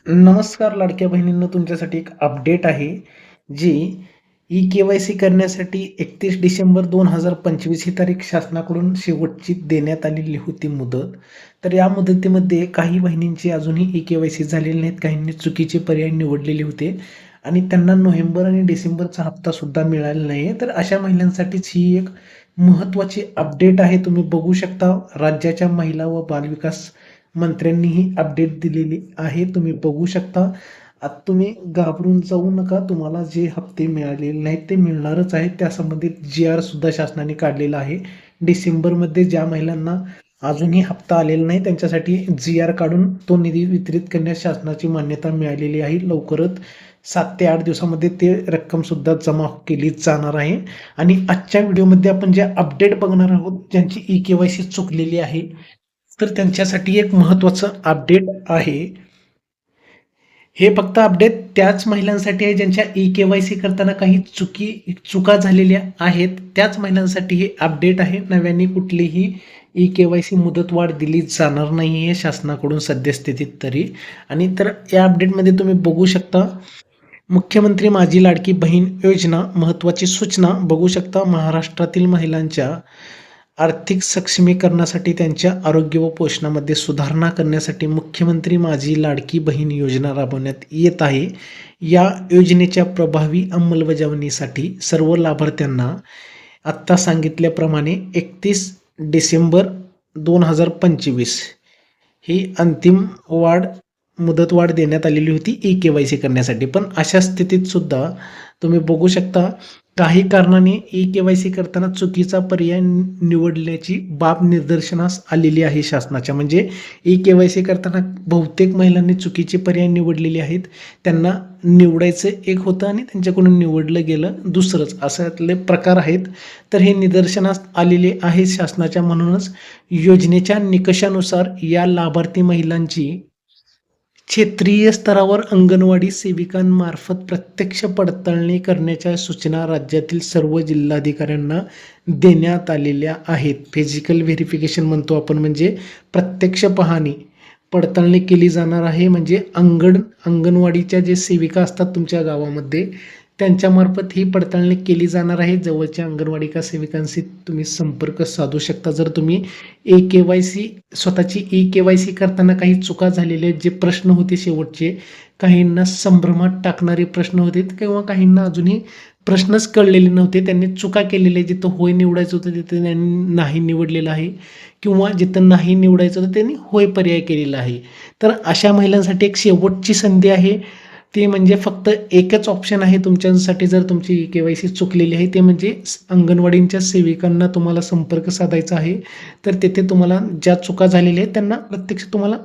नमस्कार लाडक्या बहिणींनो, तुमच्यासाठी एक अपडेट आहे जी ई-के-वाय-सी करण्यासाठी 31 डिसेंबर 2025 ही तारीख शासनाकडून शेवटची देण्यात आलेली होती मुदत. तर या मुदतीमध्ये काही बहिणींची अजूनही ई-के-वाय-सी झालेली नाहीत, काहींनी चुकीचे पर्याय निवडलेले होते आणि त्यांना नोव्हेंबर आणि डिसेंबरचा हप्तासुद्धा मिळालेला नाही आहे. तर अशा महिलांसाठीच ही एक महत्त्वाची अपडेट आहे. तुम्ही बघू शकता राज्याच्या महिला व बालविकास मंत्र्यांनीही अपडेट दिलेली आहे. तुम्ही बघू शकता. आता तुम्ही घाबरून जाऊ नका. तुम्हाला जे हप्ते मिळालेले नाहीत ते मिळणारच आहेत. त्या संबंधित जी-आर सुद्धा शासनाने काढलेला आहे. डिसेंबरमध्ये ज्या महिलांना अजूनही हप्ता आलेला नाही त्यांच्यासाठी जी-आर काढून तो निधी वितरित करण्यास शासनाची मान्यता मिळालेली आहे. लवकरच 7 ते 8 दिवसामध्ये ते रक्कमसुद्धा जमा केली जाणार आहे. आणि आजच्या व्हिडिओमध्ये आपण जे अपडेट बघणार आहोत, ज्यांची ई-के-वाय-सी चुकलेली आहे, तर त्यांच्यासाठी एक महत्त्वाचं अपडेट आहे. हे फक्त अपडेट त्याच महिलांसाठी आहे ज्यांच्या ई-के-वाय-सी करताना काही चुका झालेल्या आहेत. त्याच महिलांसाठी हे अपडेट आहे. नव्याने कुठलीही ई-के-वाय-सी मुदतवाढ दिली जाणार नाही आहे शासनाकडून सद्यस्थितीत तरी. आणि तर या अपडेटमध्ये तुम्ही बघू शकता, मुख्यमंत्री माझी लाडकी बहीण योजना महत्त्वाची सूचना बघू शकता. महाराष्ट्रातील महिलांच्या आर्थिक सक्षमीकरणासाठी त्यांच्या आरोग्य व पोषणामध्ये सुधारणा करण्यासाठी मुख्यमंत्री माझी लाडकी बहीण योजना राबवण्यात येत आहे. या योजनेच्या प्रभावी अंमलबजावणीसाठी सर्व लाभार्थ्यांना आत्ता सांगितल्याप्रमाणे 31 डिसेंबर 2025 ही अंतिम मुदतवाढ देण्यात आलेली होती ई-के-वाय-सी करण्यासाठी. पण अशा स्थितीत सुद्धा तुम्ही बघू शकता, काही कारणाने ई-के-वाय-सी करताना चुकीचा पर्याय निवडल्याची बाब निदर्शनास आलेली आहे शासनाच्या. म्हणजे ई-के-वाय-सी करताना बहुतेक महिलांनी चुकीचे पर्याय निवडलेले आहेत. त्यांना निवडायचं एक होतं आणि त्यांच्याकडून निवडलं गेलं दुसरंच, अशातले प्रकार आहेत. तर हे निदर्शनास आलेले आहे शासनाच्या. म्हणूनच योजनेच्या निकषानुसार या लाभार्थी महिलांची क्षेत्रीय स्तरावर अंगणवाडी सेविकांमार्फत प्रत्यक्ष पडताळणी करण्याच्या सूचना राज्यातील सर्व जिल्हाधिकाऱ्यांना देण्यात आलेल्या आहेत. फिजिकल व्हेरिफिकेशन म्हणतो आपण, म्हणजे प्रत्यक्ष पाहणी पडताळणी केली जाणार आहे. म्हणजे अंगणवाडीच्या जे सेविका असतात तुमच्या गावामध्ये, त्यांच्यामार्फत ही पडताळणी केली जाणार आहे. जवळच्या अंगणवाडी सेविकांशी तुम्ही संपर्क साधू शकता. जर तुम्ही स्वतःची ई-के-वाय-सी करताना काही चुका झालेल्या जे प्रश्न होते शेवटचे, काहींना संभ्रमात टाकणारे प्रश्न होते किंवा काहींना अजूनही प्रश्नच कळलेले नव्हते, त्यांनी चुका केलेल्या, जिथं होय निवडायचं होतं तिथं त्यांनी नाही निवडलेलं आहे, किंवा जिथं नाही निवडायचं होतं त्यांनी होय पर्याय केलेला आहे. तर अशा महिलांसाठी एक शेवटची संधी आहे. ते म्हणजे फक्त एकच ऑप्शन आहे तुमच्यासाठी. जर तुमची ई-के-वाय-सी चुकलेली आहे, ते म्हणजे अंगणवाडीच्या सेविकांना तुम्हाला संपर्क साधायचा आहे. तर तिथे तुम्हाला ज्या चुका झालेल्या आहेत त्यांना प्रत्यक्ष तुम्हाला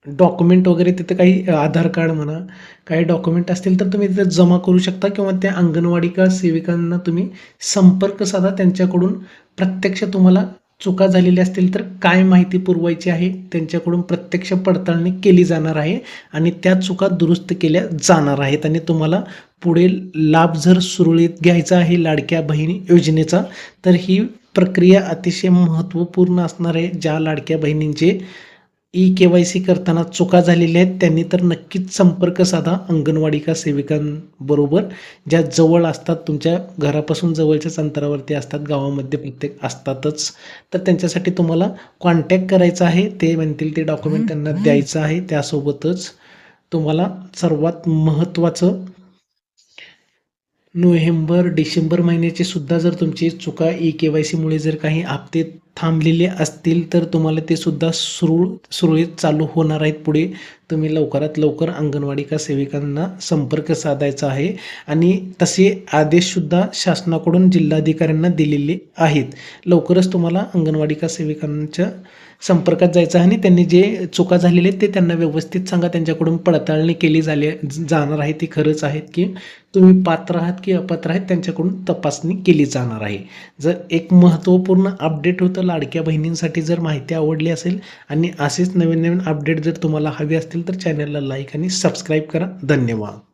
डॉक्युमेंट वगैरे, तिथे काही आधार कार्ड म्हणा, काही डॉक्युमेंट असतील तर तुम्ही तिथे जमा करू शकता, किंवा त्या अंगणवाडी सेविकांना तुम्ही संपर्क साधा. त्यांच्याकडून प्रत्यक्ष तुम्हाला चुका झालेल्या असतील तर काय माहिती पुरवायची आहे, त्यांच्याकडून प्रत्यक्ष पडताळणी केली जाणार आहे आणि त्या चुका दुरुस्त केल्या जाणार आहेत. आणि तुम्हाला पुढे लाभ जर सुरळीत घ्यायचा आहे लाडक्या बहिणी योजनेचा, तर ही प्रक्रिया अतिशय महत्त्वपूर्ण असणार आहे. ज्या लाडक्या बहिणींचे ई-के-वाय-सी करताना चुका झालेल्या आहेत त्यांनी तर नक्कीच संपर्क साधा अंगणवाडी सेविकांबरोबर, ज्या जवळ असतात, तुमच्या घरापासून जवळच्याच अंतरावरती असतात, गावामध्ये प्रत्येक असतातच. तर त्यांच्यासाठी तुम्हाला कॉन्टॅक्ट करायचा आहे. ते म्हणतील ते डॉक्युमेंट त्यांना द्यायचं आहे. त्यासोबतच तुम्हाला सर्वात महत्त्वाचं, नोव्हेंबर डिसेंबर महिन्याची सुद्धा जर तुमची चुका ई-के-वाय-सीमुळे जर काही हप्ते थांबलेले असतील तर तुम्हाला ते सुद्धा सुरळीत चालू होणार आहेत. पुढे तुम्ही लवकरात लवकर अंगणवाडी सेविकांना संपर्क साधायचा आहे. आणि तसे आदेशसुद्धा शासनाकडून जिल्हाधिकाऱ्यांना दिलेले आहेत. लवकरच तुम्हाला अंगणवाडी सेविकांच्या संपर्कात जायचं आहे आणि त्यांनी जे चुका झालेले आहेत ते त्यांना व्यवस्थित सांगा. त्यांच्याकडून पडताळणी केली जाणार आहे, ती खरंच आहेत की तुम्ही पात्र आहात की अपात्र आहेत, त्यांच्याकडून तपासणी केली जाणार आहे. जर एक महत्त्वपूर्ण अपडेट होतं लाडक्या बहिणींसाठी. जर माहिती आवडली असेल आणि असेच नवीन नवीन अपडेट जर तुम्हाला हवे असतील तर चॅनलला लाईक आणि सबस्क्राईब करा. धन्यवाद.